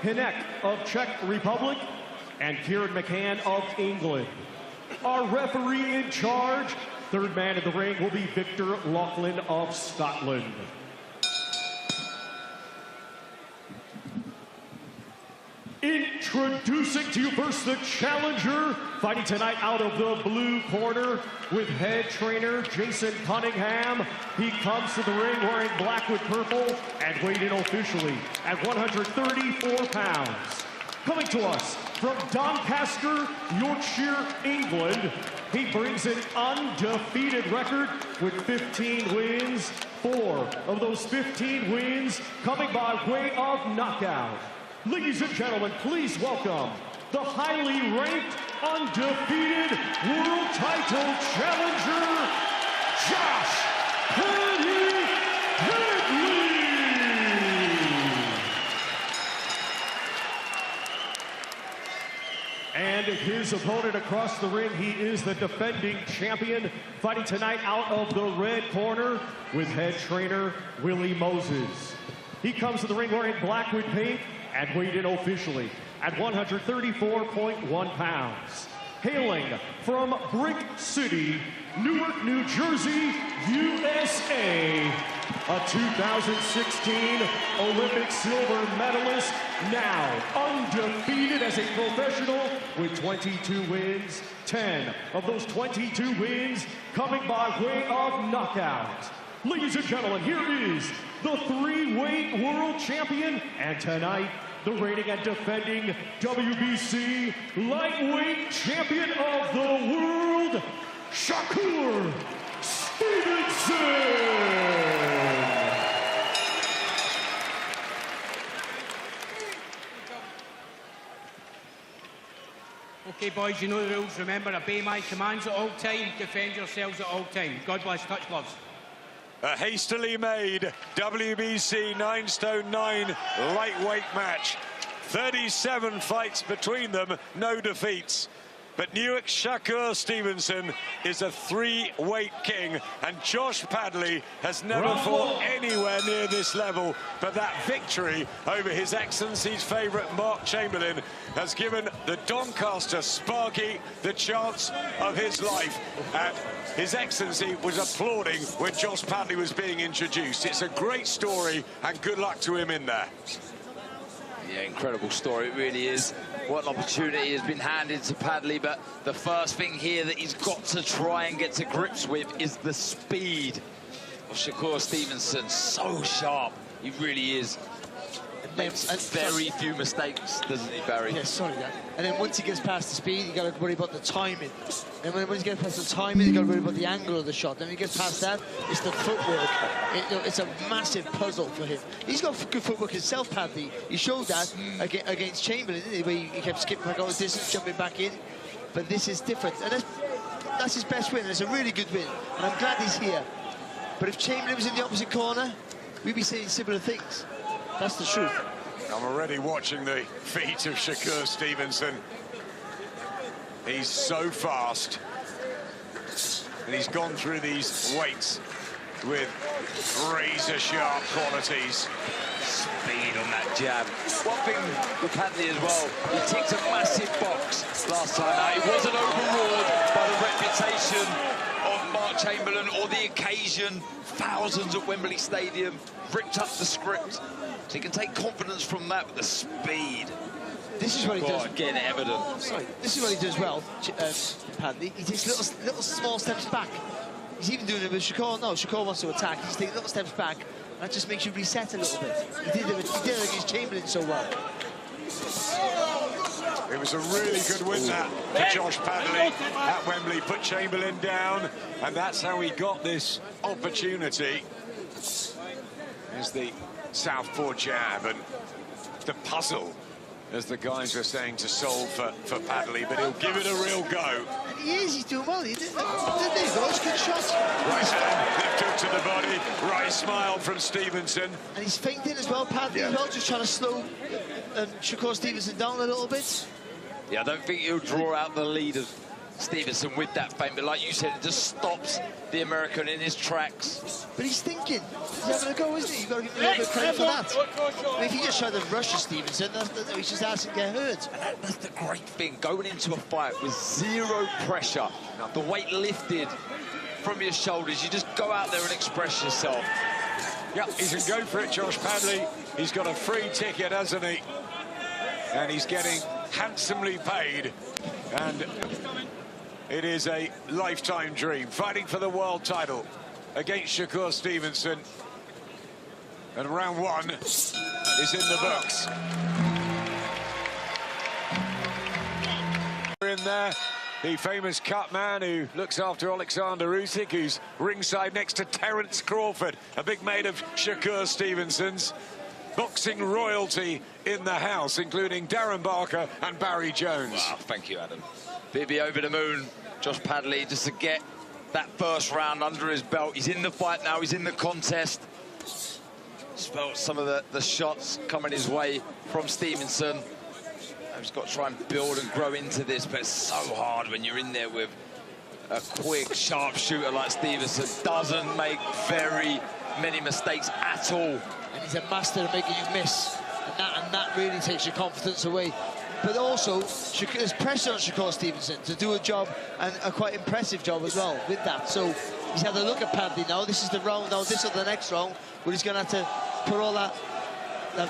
Hinek of Czech Republic, and Kieran McCann of England. Our referee in charge, third man in the ring, will be Victor Laughlin of Scotland. Introducing to you first the challenger, fighting tonight out of the blue corner with head trainer Jason Cunningham. He comes to the ring wearing black with purple and weighed in officially at 134 pounds. Coming to us from Doncaster, Yorkshire, England, he brings an undefeated record with 15 wins. 4 of those 15 wins coming by way of knockout. Ladies and gentlemen, please welcome the highly ranked, undefeated world title challenger, Josh Padley. And his opponent across the ring, he is the defending champion, fighting tonight out of the red corner with head trainer Willie Moses. He comes to the ring wearing black with paint and weighed in officially at 134.1 pounds. Hailing from Brick City, Newark, New Jersey, USA, a 2016 Olympic silver medalist, now undefeated as a professional with 22 wins, 10 of those 22 wins coming by way of knockout. Ladies and gentlemen, here is the three-weight world champion, and tonight, the reigning and defending WBC lightweight champion of the world, Shakur Stevenson. Okay, boys, you know the rules. Remember, obey my commands at all time, defend yourselves at all time. God bless. Touch gloves. A hastily made WBC 9 stone 9 lightweight match. 37 fights between them, no defeats. But Newark's Shakur Stevenson is a three-weight king, and Josh Padley has never fought anywhere near this level. But that victory over His Excellency's favourite Mark Chamberlain has given the Doncaster Sparky the chance of his life. And His Excellency was applauding when Josh Padley was being introduced. It's a great story, and good luck to him in there. Yeah, incredible story, it really is. What an opportunity has been handed to Padley, but the first thing here that he's got to try and get to grips with is the speed of Shakur Stevenson. So sharp, he really is. Makes very few mistakes, doesn't he, Barry? Yeah, sorry, Dan. And then once he gets past the speed, you got to worry about the timing. And when he gets past the timing, you got to worry about the angle of the shot. Then when he gets past that, it's the footwork. It's a massive puzzle for him. He's got good footwork himself, Padley. He showed that against Chamberlain, didn't he? Where he kept skipping back out of distance, jumping back in. But this is different. And that's his best win. It's a really good win. And I'm glad he's here. But if Chamberlain was in the opposite corner, we'd be saying similar things. That's the truth. I'm already watching the feet of Shakur Stevenson. He's so fast. And he's gone through these weights with razor-sharp qualities. Speed on that jab. One thing with Padley as well, he ticked a massive box last time out. He wasn't overruled by the reputation of Mark Chamberlain or the occasion. Thousands at Wembley Stadium ripped up the script. So he can take confidence from that with the speed. This is what he does. Again, evident. Sorry, this is what he does well, Padley. He takes little small steps back. He's even doing it with Shakur. No, Shakur wants to attack. He's taking little steps back. That just makes you reset a little bit. He did it against Chamberlain so well. It was a really good win, that, for Josh Padley at Wembley. Put Chamberlain down, and that's how he got this opportunity. There's the southpaw jab, and the puzzle, as the guys were saying, to solve for Padley, but he'll give it a real go. And he is, he's doing well. There you go, it's a good shot. Right hand, left hook to the body, right smile from Stevenson. And he's feinting as well, Padley, as well, just trying to slow Shakur Stevenson down a little bit. Yeah, I don't think he'll draw out the lead Stevenson with that feint, but like you said, it just stops the American in his tracks. But he's thinking. He's having a go, isn't he? You've got to give him a little bit of credit for that. I mean, if he just tried to rush Stevenson, he's just asking to get hurt. And that's the great thing, going into a fight with zero pressure, the weight lifted from your shoulders, you just go out there and express yourself. Yeah, he can go for it, Josh Padley. He's got a free ticket, hasn't he? And he's getting handsomely paid. And it is a lifetime dream, fighting for the world title against Shakur Stevenson. And round one is in the books. In there, the famous cut man who looks after Alexander Usyk, who's ringside next to Terence Crawford, a big mate of Shakur Stevenson's. Boxing royalty in the house, including Darren Barker and Barry Jones. Wow, thank you, Adam. Be over the moon, Josh Padley, just to get that first round under his belt. He's in the fight now, he's in the contest. Felt some of the shots coming his way from Stevenson. He's got to try and build and grow into this, but it's so hard when you're in there with a quick, sharp shooter like Stevenson. Doesn't make very many mistakes at all. And he's a master of making you miss. And that really takes your confidence away. But also, there's pressure on Shakur Stevenson to do a job, and a quite impressive job as well with that. So he's had a look at Padley now. This is the round, now this is the next round, where he's going to have to put all that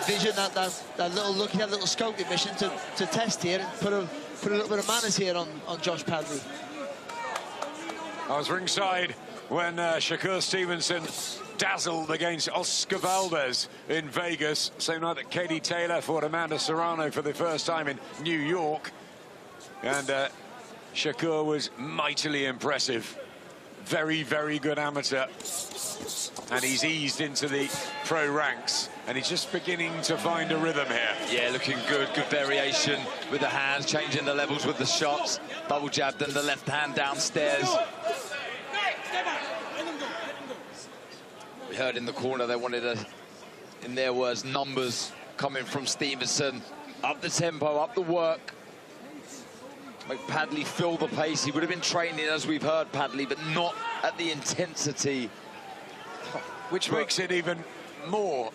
vision, that little look, that little scouting mission to test here and put a little bit of manners here on Josh Padley. I was ringside when Shakur Stevenson dazzled against Oscar Valdez in Vegas, same night that Katie Taylor fought Amanda Serrano for the first time in New York. And Shakur was mightily impressive. Very, very good amateur. And he's eased into the pro ranks, and he's just beginning to find a rhythm here. Yeah, looking good variation with the hands, changing the levels with the shots. Double jab, then the left hand downstairs. We heard in the corner they wanted in their words, numbers coming from Stevenson. Up the tempo, up the work. Make Padley feel the pace. He would have been training, as we've heard, Padley, but not at the intensity. Which makes it even more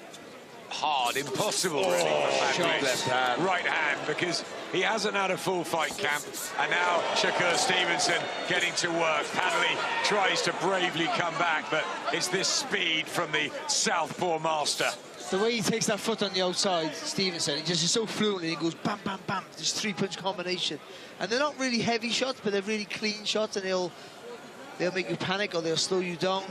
hard, impossible, really, for Padley. Left hand. Right hand, because he hasn't had a full fight camp. And now Shakur Stevenson getting to work. Padley tries to bravely come back, but it's this speed from the southpaw master. The way he takes that foot on the outside, Stevenson, he just is so fluent, and he goes bam, bam, bam. This three-punch combination. And they're not really heavy shots, but they're really clean shots, and they'll make you panic or they'll slow you down.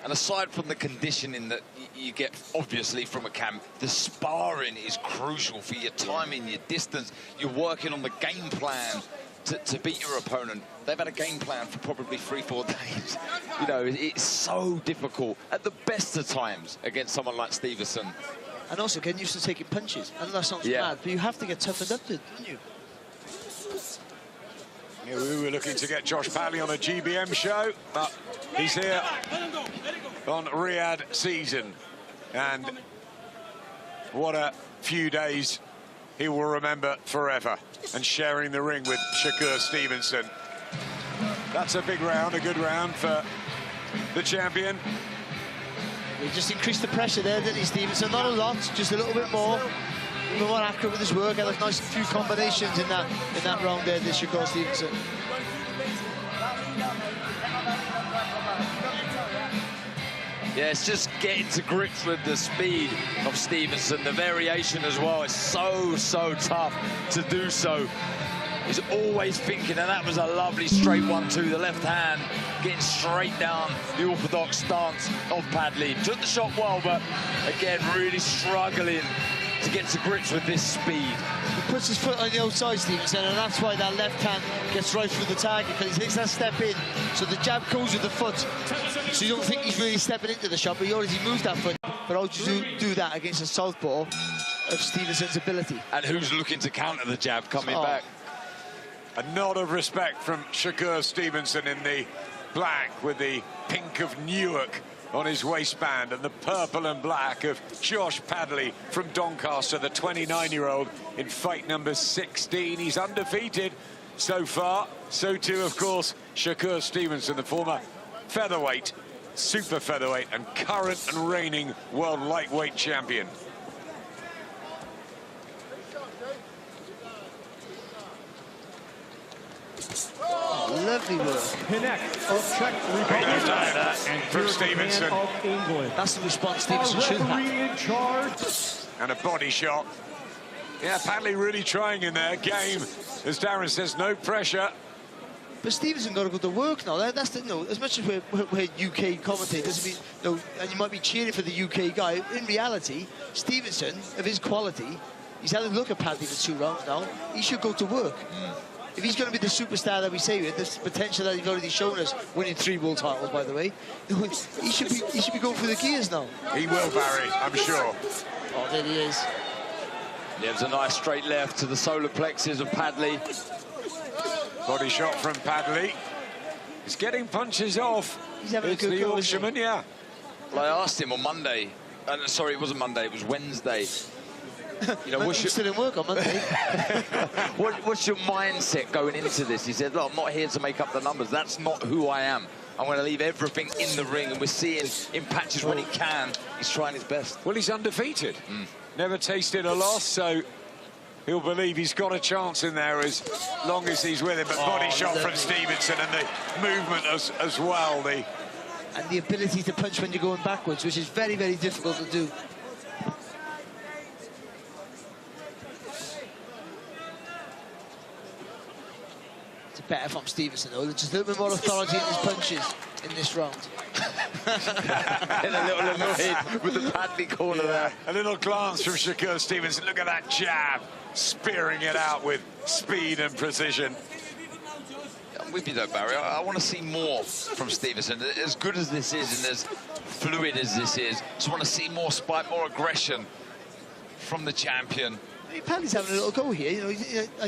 And aside from the conditioning that you get, obviously, from a camp, the sparring is crucial for your timing, your distance. You're working on the game plan to beat your opponent. They've had a game plan for probably 3-4 days. You know, it's so difficult at the best of times against someone like Stevenson. And also getting used to taking punches. I know that sounds mad, but you have to get toughened up, don't you? Yeah, we were looking to get Josh Padley on a GBM show, but he's here on Riyadh season. And what a few days he will remember forever, and sharing the ring with Shakur Stevenson. That's a big round, a good round for the champion. He just increased the pressure there, didn't he, Stevenson? Not a lot, just a little bit more. A bit more accurate with his work, had a nice few combinations in that round there, this Shakur Stevenson. Yeah, it's just getting to grips with the speed of Stevenson, the variation as well. It's so tough to do so. He's always thinking, and that was a lovely straight 1-2, the left hand, getting straight down the orthodox stance of Padley. Took the shot well, but again, really struggling to get to grips with this speed. He puts his foot on the outside, Stevenson, and that's why that left hand gets right through the target, because he takes that step in, so the jab goes with the foot. So you don't think he's really stepping into the shot, but he already moved that foot. But how do you do that against a southpaw of Stevenson's ability? And who's looking to counter the jab coming back? A nod of respect from Shakur Stevenson in the black with the pink of Newark on his waistband and the purple and black of Josh Padley from Doncaster, the 29-year-old in fight number 16. He's undefeated so far. So too, of course, Shakur Stevenson, the former featherweight, super featherweight, and current and reigning world lightweight champion. Lovely work. Connect of Czech Republic and from Stevenson. Of England. That's the response Stevenson should have. In charge. And a body shot. Yeah, Padley really trying in there. Game, as Darren says, no pressure. But Stevenson got to go to work now. That's the, as much as we're UK commentators, and you might be cheering for the UK guy. In reality, Stevenson, of his quality, he's had a look at Padley for 2 rounds now. He should go to work. If he's going to be the superstar that we say with, this potential that he's already shown us, winning 3 world titles, by the way, he should be going through the gears now. He will, Barry, I'm sure. Oh, there he is. There's a nice straight left to the solar plexus of Padley. Body shot from Padley. He's getting punches off. He's having it's a good the go, Yorkshireman, yeah. Well, I asked him on Monday. Sorry, it wasn't Monday, it was Wednesday. You know, what's your, still in work on Monday. what's your mindset going into this? He said, look, I'm not here to make up the numbers. That's not who I am. I'm going to leave everything in the ring, and we're seeing in patches when he can, he's trying his best. Well, he's undefeated. Never tasted a loss, so he'll believe he's got a chance in there as long as he's with him. But body shot from Stevenson, and the movement as well. And the ability to punch when you're going backwards, which is very, very difficult to do. It's better from Stevenson, though. Just a little bit more authority in his punches in this round. And a little hit with the Padley corner there. A little glance from Shakur Stevenson. Look at that jab, spearing it out with speed and precision. I'm with you though, Barry. I want to see more from Stevenson. As good as this is and as fluid as this is, just want to see more spike, more aggression from the champion. I mean, Padley's having a little go here. You know,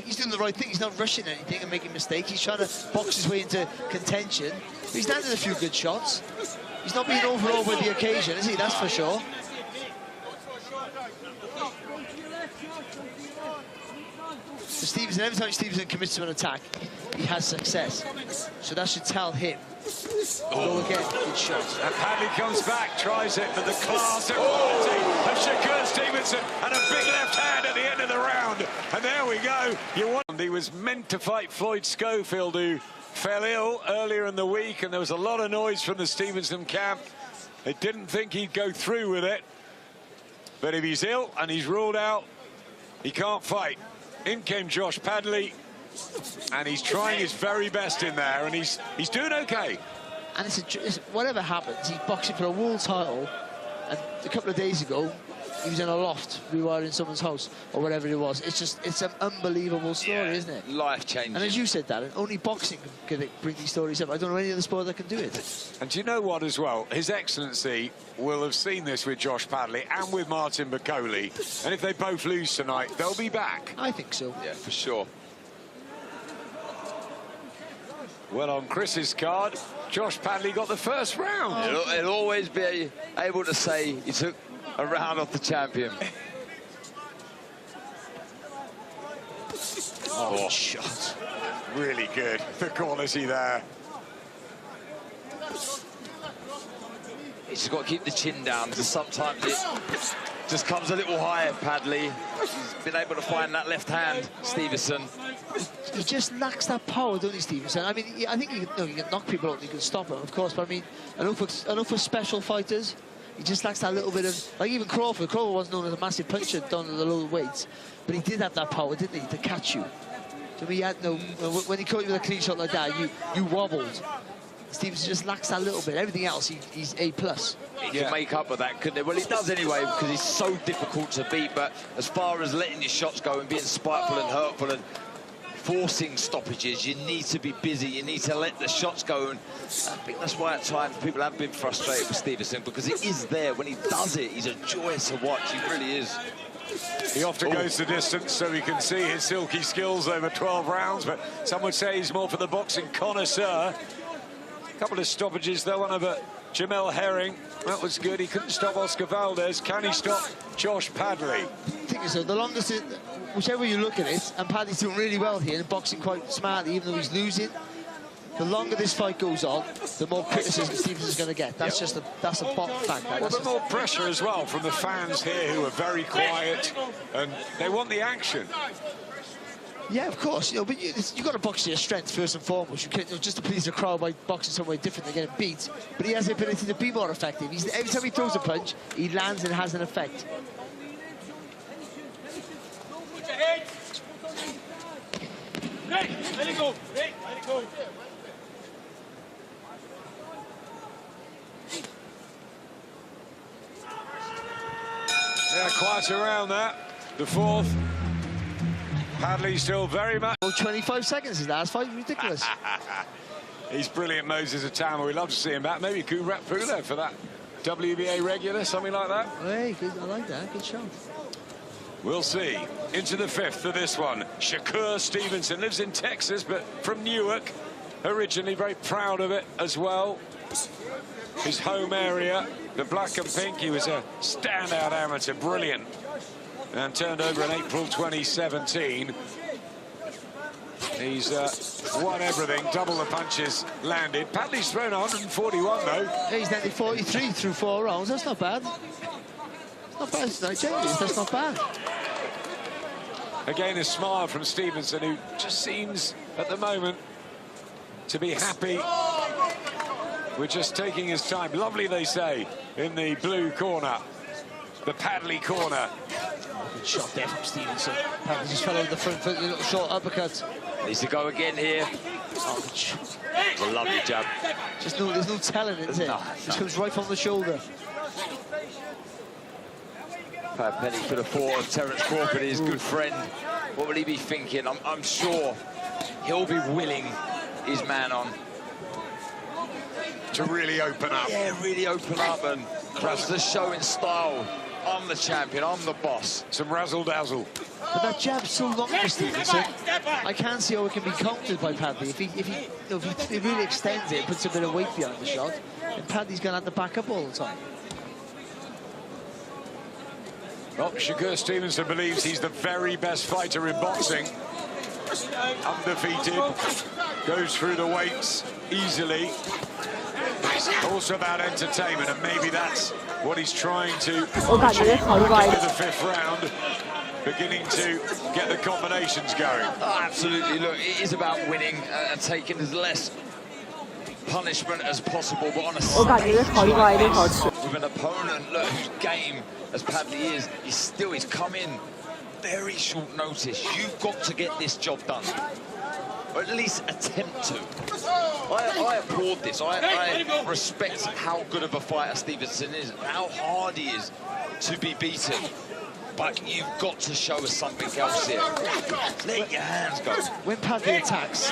he's doing the right thing. He's not rushing anything and making mistakes. He's trying to box his way into contention. But he's landed a few good shots. He's not being overawed by the occasion, is he? That's for sure. So Stevenson, every time Stevenson commits to an attack, he has success. So that should tell him. Go again, good shot. And Padley comes back, tries it, but the class and quality of Shakur Stevenson, and a big left hand at the end of the round. And there we go. He was meant to fight Floyd Schofield, who fell ill earlier in the week, and there was a lot of noise from the Stevenson camp. They didn't think he'd go through with it. But if he's ill and he's ruled out, he can't fight. In came Josh Padley, and he's trying his very best in there, and he's doing okay. And it's whatever happens, he's boxing for a world title, and a couple of days ago, he was in a loft rewiring someone's house, or whatever it was. It's an unbelievable story, isn't it? Life-changing. And as you said, Darren, only boxing can bring these stories up. I don't know any other sport that can do it. And do you know what as well? His Excellency will have seen this with Josh Padley and with Martin Bacoli, and if they both lose tonight, they'll be back. I think so. Yeah, for sure. Well, on Chris's card, Josh Padley got the first round. He'll always be able to say he took a round off the champion. Oh, shot. Really good. The quality there. He's just got to keep the chin down, because sometimes it just comes a little higher, Padley. He's been able to find that left hand, Stevenson. He just lacks that power, don't he, Stevenson? I mean, I think he can knock people out and he can stop them, of course, but I mean, I know for special fighters, he just lacks that little bit of, like even Crawford. Crawford was known as a massive puncher down at the lower weights, but he did have that power, didn't he, to catch you. So he had no, when he caught you with a clean shot like that, you wobbled. Stevenson just lacks that little bit. Everything else, he's A+. He can make up for that, couldn't he? Well, he does anyway, because he's so difficult to beat, but as far as letting your shots go and being spiteful and hurtful and forcing stoppages, you need to be busy, you need to let the shots go, and I think that's why at times people have been frustrated with Stevenson, because it is there. When he does it, he's a joy to watch, he really is. He often goes the distance so he can see his silky skills over 12 rounds, but some would say he's more for the boxing connoisseur. A couple of stoppages though, one over Jamel Herring. That was good. He couldn't stop Oscar Valdez. Can he stop Josh Padley? Think is, though, the longest, whichever way you look at it, and Paddy's doing really well here and boxing quite smartly, even though he's losing. The longer this fight goes on, the more criticism Stevenson's going to get. That's just that's a fact. Well, but more pressure as well from the fans here who are very quiet and they want the action. Yeah, of course, you know, but you've got to box to your strength first and foremost. You can't, you know, just to please the crowd by boxing somewhere different than getting beat. But he has the ability to be more effective. Every time he throws a punch, he lands and it has an effect. Let it go. Let it go. Yeah, quite around that. The fourth. Padley still very much. Well, 25 seconds his last fight, ridiculous. He's brilliant, Moses Atama. We'd love to see him back. Maybe Gurat Pula for that WBA regular, something like that. Hey, good, I like that. Good shot. We'll see. Into the fifth for this one. Shakur Stevenson lives in Texas, but from Newark. Originally very proud of it as well. His home area, the black and pink. He was a standout amateur, brilliant. And turned over in April 2017. He's won everything, double the punches landed. Padley's thrown 141 though. Yeah, he's nearly 43 through 4 rounds. That's not bad. Not bad. That's not bad. Again, a smile from Stevenson, who just seems at the moment to be happy. We're just taking his time. Lovely, they say, in the blue corner, the Padley corner. Good shot there from Stevenson. Padley just fell over the front foot, a little short uppercut. Needs to go again here. Oh, A lovely jab. just there's no telling it, is it? Just comes right from the shoulder. Pat Penny for the four of Terence Crawford, his good friend. What will he be thinking? I'm sure he'll be willing his man on. To really open up. Yeah, really open up and perhaps the show in style. I'm the champion, I'm the boss. Some razzle-dazzle. But that jab's so long for Stevenson. I can't see how it can be countered by Padley. If he really extends it, puts a bit of weight behind the shot, and Padley's going to have to back up all the time. Well, Shakur Stevenson believes he's the very best fighter in boxing. Undefeated. Goes through the weights easily. It's also about entertainment, and maybe that's what he's trying to achieve into the fifth round, beginning to get the combinations going. Oh, absolutely, look, it is about winning and taking as less punishment as possible, but on a stage like this, with an opponent, look, whose game, as Padley is, he's come in very short notice. You've got to get this job done, or at least attempt to. I applaud this. I respect how good of a fighter Stevenson is, how hard he is to be beaten. But you've got to show us something else here. Let your hands go. When Padley attacks,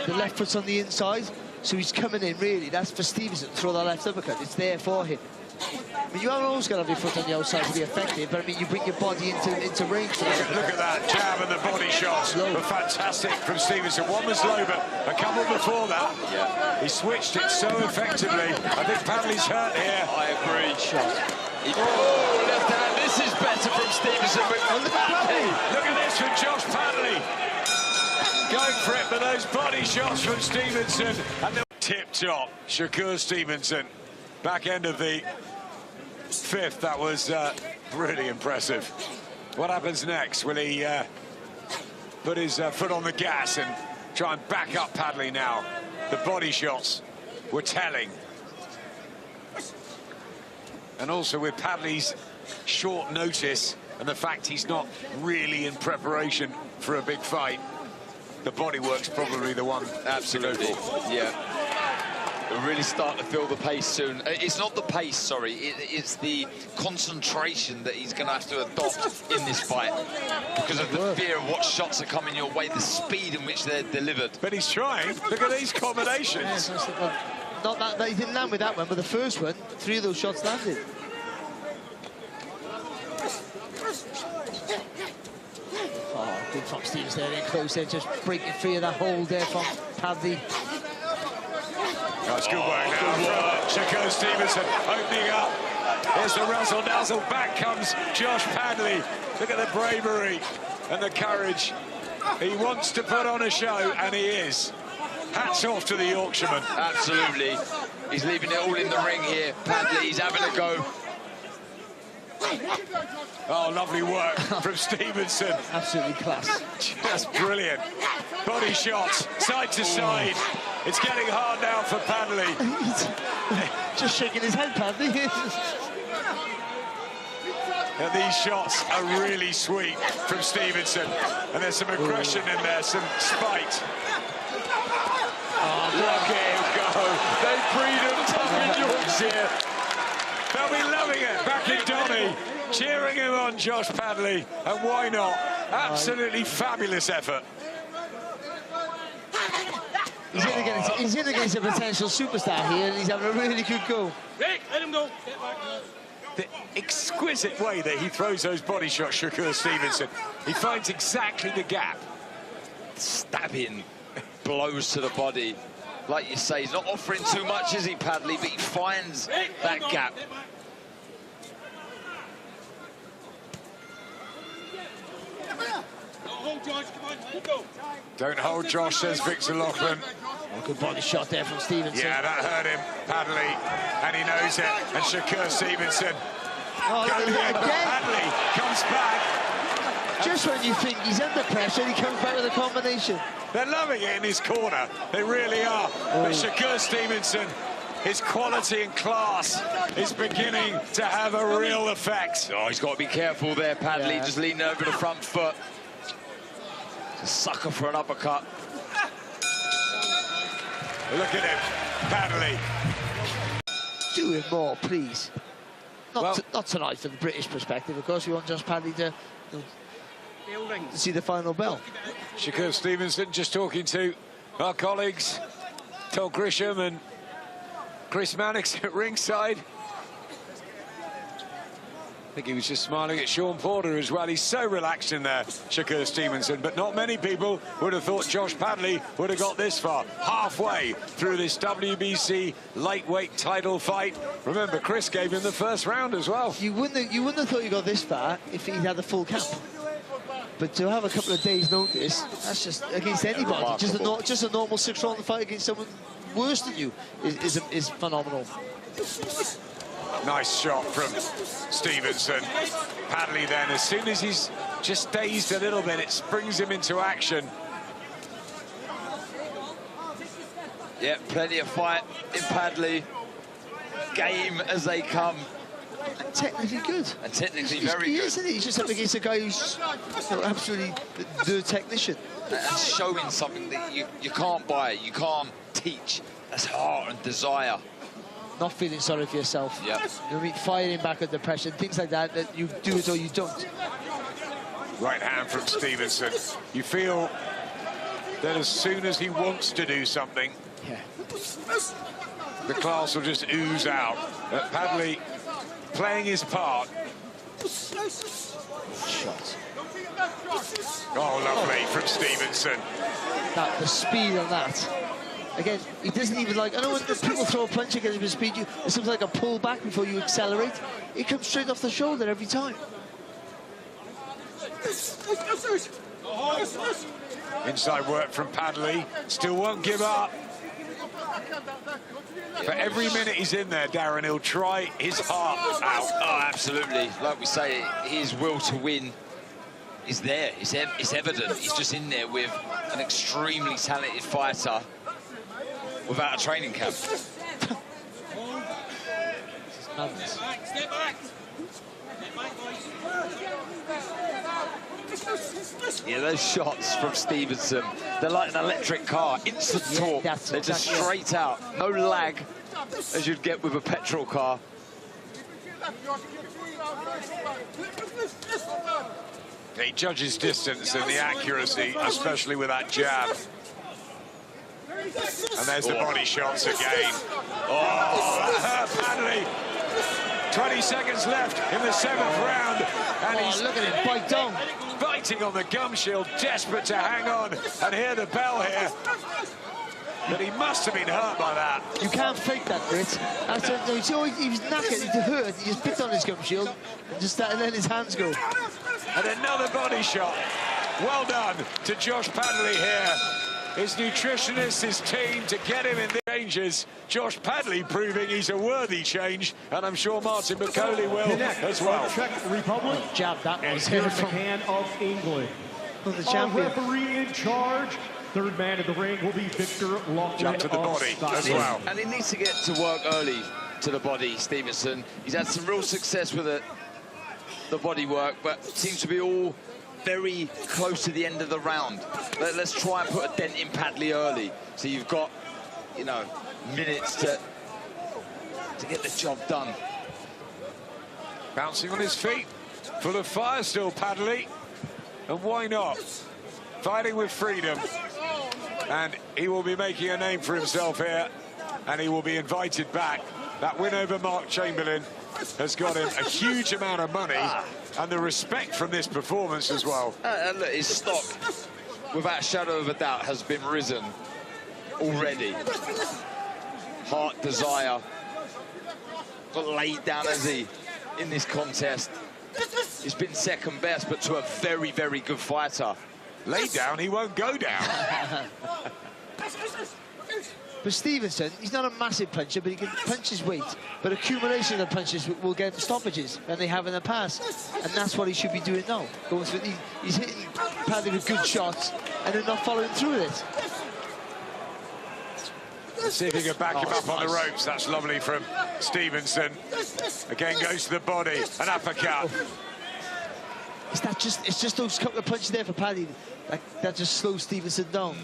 the left foot's on the inside, so he's coming in, really. That's for Stevenson to throw that left uppercut. It's there for him. I mean, you haven't always got to have your foot on the outside to be effective, but I mean, you bring your body into range for that. Look at that jab and the body shots were fantastic from Stevenson. One was low, but a couple before that. Yeah. He switched it so effectively. I think Padley's hurt here. I agree. Oh, left hand. This is better from Stevenson. Look at this from Josh Padley. Going for it, but those body shots from Stevenson. And the tip-top, Shakur Stevenson. Back end of the fifth, that was really impressive. What happens next? Will he put his foot on the gas and try and back up Padley now? The body shots were telling. And also with Padley's short notice and the fact he's not really in preparation for a big fight, the bodywork's probably the one. Absolutely, yeah. We'll really start to feel the pace soon. It's not the pace, sorry, it's the concentration that he's going to have to adopt in this fight because of the fear of what shots are coming your way, the speed in which they're delivered. But he's trying. Look at these combinations. Yeah, not that he didn't land with that one, but the first one, 3 of those shots landed. Oh, good from Stevens there, in close there, just breaking free of that hold there from Padley. That's good work now from Shakur Stevenson, opening up. Here's the razzle-dazzle. Back comes Josh Padley. Look at the bravery and the courage. He wants to put on a show, and he is. Hats off to the Yorkshireman. Absolutely. He's leaving it all in the ring here. Padley, he's having a go. Oh, lovely work from Stevenson. Absolutely class. Just brilliant. Body shots, side to side. It's getting hard now for Padley. Just shaking his head, Padley. And these shots are really sweet from Stevenson. And there's some aggression in there, some spite. Oh, look at him go. They breed him tough in Yorkshire. They'll be loving it back in Donny, cheering him on, Josh Padley. And why not? Absolutely fabulous effort. He's in against a potential superstar here, and he's having a really good go. Rick, let him go. Get back. The exquisite way that he throws those body shots, Shakur Stevenson. He finds exactly the gap. Stabbing blows to the body. Like you say, he's not offering too much, is he, Padley? But he finds that gap. Don't hold Josh, says Victor Loughlin. Oh, good body shot there from Stevenson. Yeah, that hurt him, Padley, and he knows it. And Shakur Stevenson goes in. Padley comes back. Just when you think he's under pressure, he comes back with a combination. They're loving it in his corner. They really are. But Shakur Stevenson, his quality and class is beginning to have a real effect. Oh, he's got to be careful there, Padley. Just leaning over the front foot. A sucker for an uppercut. Look at him, Padley. Do it more, please. Not tonight from the British perspective. Of course, we want Josh Padley to see the final bell. Shakur Stevenson just talking to our colleagues, Todd Grisham and Chris Mannix at ringside. I think he was just smiling at Sean Porter as well. He's so relaxed in there, Shakur Stevenson, but not many people would have thought Josh Padley would have got this far, halfway through this WBC lightweight title fight. Remember, Chris gave him the first round as well. You wouldn't have thought you got this far if he'd had the full camp. But to have a couple of days' notice, that's just against anybody. Just a normal 6-round fight against someone worse than you is phenomenal. Nice shot from Stevenson. Padley then, as soon as he's just dazed a little bit, it springs him into action. Yeah, plenty of fight in Padley. Game as they come. And technically good. And technically very good. Isn't he? He's just up against a guy who's absolutely the technician. And showing something that you can't buy, you can't teach. That's heart and desire. Not feeling sorry for yourself. Yeah. You know what I mean? Fighting back under pressure, things like that, that you do it or you don't. Right hand from Stevenson. You feel that as soon as he wants to do something, the class will just ooze out. But Padley playing his part. Shot. Oh, lovely from Stevenson. The speed on that. Again, he doesn't even like... I know when people throw a punch against him with speed, it's something like a pull back before you accelerate. It comes straight off the shoulder every time. Inside work from Padley. Still won't give up. For every minute he's in there, Darren, he'll try his heart out. Oh, absolutely. Like we say, his will to win is there. It's evident. He's just in there with an extremely talented fighter without a training camp. Madness. Step back. Yeah, those shots from Stevenson, they're like an electric car, instant torque. They're just straight out, no lag, as you'd get with a petrol car. He judges distance and the accuracy, especially with that jab. And there's the body shots again. Oh, Padley. 20 seconds left in the 7th round. And he's look at him, bite down. Biting on the gum shield, desperate to hang on and hear the bell here. But he must have been hurt by that. You can't fake that, Grit. He was knackered, he hurt, he just picked on his gum shield and just let his hands go. And another body shot. Well done to Josh Padley here. His nutritionist, his team to get him in the changes. Josh Padley proving he's a worthy change, and I'm sure Martin McCauley will as well. Czech Republic. Jab that And was Kevin from McCann of England. the Our champion. referee in charge, third man in the ring, will be Victor Lachlan Jump to the of body Scotland. as well. And he needs to get to work early to the body, Stevenson. He's had some real success with the body work, but seems to be all very close to the end of the round. Let's try and put a dent in Padley early, so you've got, you know, minutes to get the job done. Bouncing on his feet, full of fire still, Padley. And why not? Fighting with freedom. And he will be making a name for himself here, and he will be invited back. That win over Mark Chamberlain has got him a huge amount of money and the respect from this performance as well. And look, his stock, without a shadow of a doubt, has been risen already. Heart, desire, got laid down as he in this contest. He's been second best, but to a very, very good fighter. Lay down, he won't go down. But Stevenson, he's not a massive puncher, but he can punch his weight. But accumulation of punches will get him stoppages, and they have in the past. And that's what he should be doing now. Going through, he's hitting Padley with good shots, and then not following through with it. Let's see if he can back him up on the ropes. That's lovely from Stevenson. Again goes to the body, an uppercut. It's just those couple of punches there for Padley that just slows Stevenson down.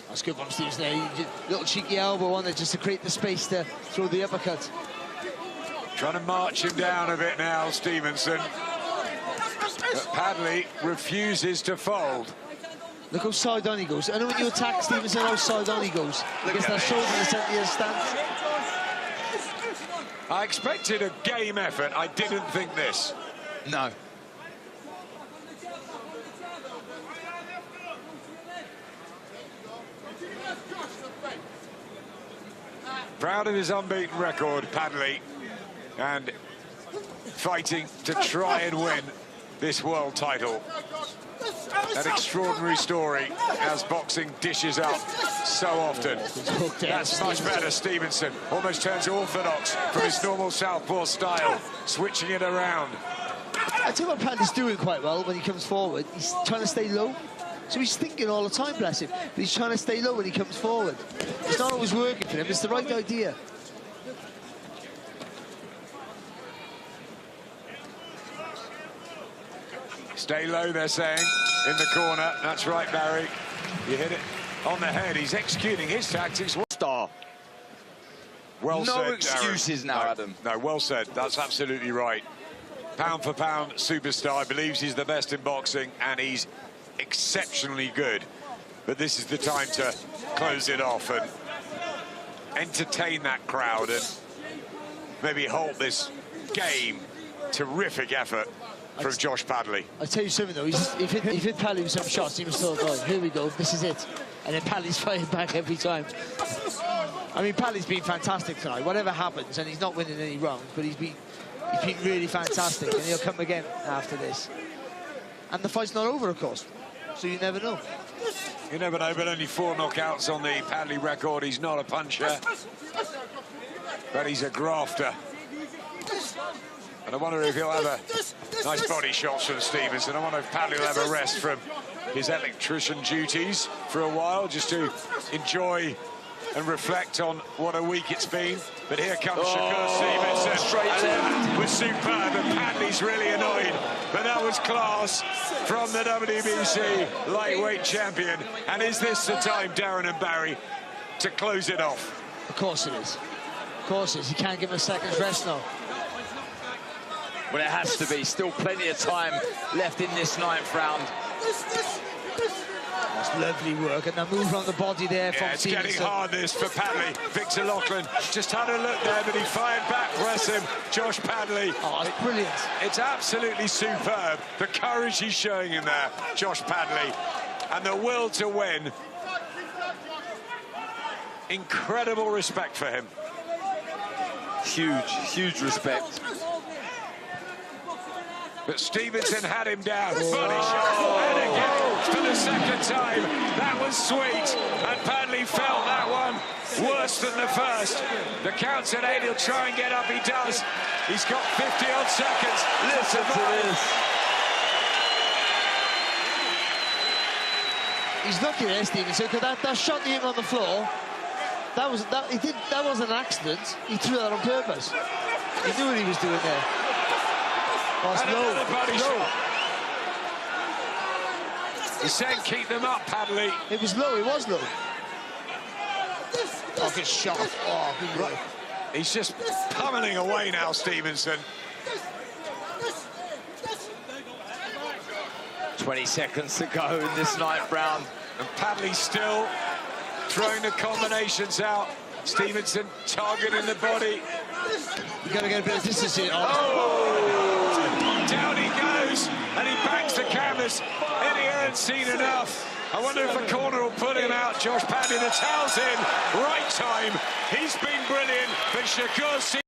That's good from Stevenson there. Little cheeky elbow on there just to create the space to throw the uppercut. Trying to march him down a bit now, Stevenson. But Padley refuses to fold. Look how side on he goes. I know when you attack Stevenson, how side on he goes. Against that shoulder in the centre of the stance. I expected a game effort. I didn't think this. No. Proud of his unbeaten record, Padley, and fighting to try and win this world title. An extraordinary story as boxing dishes up so often. That's much better. Stevenson almost turns orthodox from his normal southpaw style, switching it around. I tell you what Padley's doing quite well when he comes forward. He's trying to stay low. So he's thinking all the time, bless him. But he's trying to stay low when he comes forward. It's not always working for him. It's the right idea. Stay low, they're saying, in the corner. That's right, Barry. You hit it on the head. He's executing his tactics. Star. Well said, No excuses Darren. now, No, Adam. No, well said. That's absolutely right. Pound for pound superstar. Believes he's the best in boxing, and he's exceptionally good. But this is the time to close it off and entertain that crowd and maybe halt this game. Terrific effort from Josh Padley. I'll tell you something though, he hit Padley with some shots, he was still going, here we go, this is it. And then Padley's fighting back every time. I mean, Padley's been fantastic tonight, whatever happens, and he's not winning any rounds, but he's been really fantastic, and he'll come again after this. And the fight's not over, of course, so you never know. You never know, but only 4 knockouts on the Padley record. He's not a puncher, but he's a grafter. And I wonder if he'll have a nice body shots from Stevenson. I wonder if Padley will have a rest from his electrician duties for a while, just to enjoy and reflect on what a week it's been. But here comes Shakur Stevenson. Straight That was superb, and Padley's really annoyed. But that was class from the WBC lightweight champion. And is this the time, Darren and Barry, to close it off? Of course it is. Of course it is. You can't give him a second's rest now. Well, it has to be. Still plenty of time left in this 9th round. That's lovely work, and the move on the body there from It's Stevenson. getting hard, this, for Padley. Victor Lachlan just had a look there, but he fired back, bless him. Josh Padley. Oh, it's brilliant. It's absolutely superb, the courage he's showing in there, Josh Padley, and the will to win. Incredible respect for him. Huge, huge respect. But Stevenson had him down. Body shot, and again for the second time. That was sweet, and Padley felt that one worse than the first. The count's at 8, he'll try and get up, he does. He's got 50-odd seconds. Listen to this. He's lucky there, Stevenson, because that shot he hit on the floor, that wasn't an accident. He threw that on purpose. He knew what he was doing there. Oh, it's low. He said keep them up, Padley. It was low, it was low. Oh, good shot. Oh, good right. He's just pummeling away now, Stevenson. 20 seconds to go in this ninth round. And Padley still throwing the combinations out. Stevenson targeting the body. You've got to get a bit of distance here. Oh! Down he goes, and he bangs the canvas, and he hasn't seen enough. I wonder if the corner will put him out. Josh Padley, the towel's in, right time. He's been brilliant, but Shakur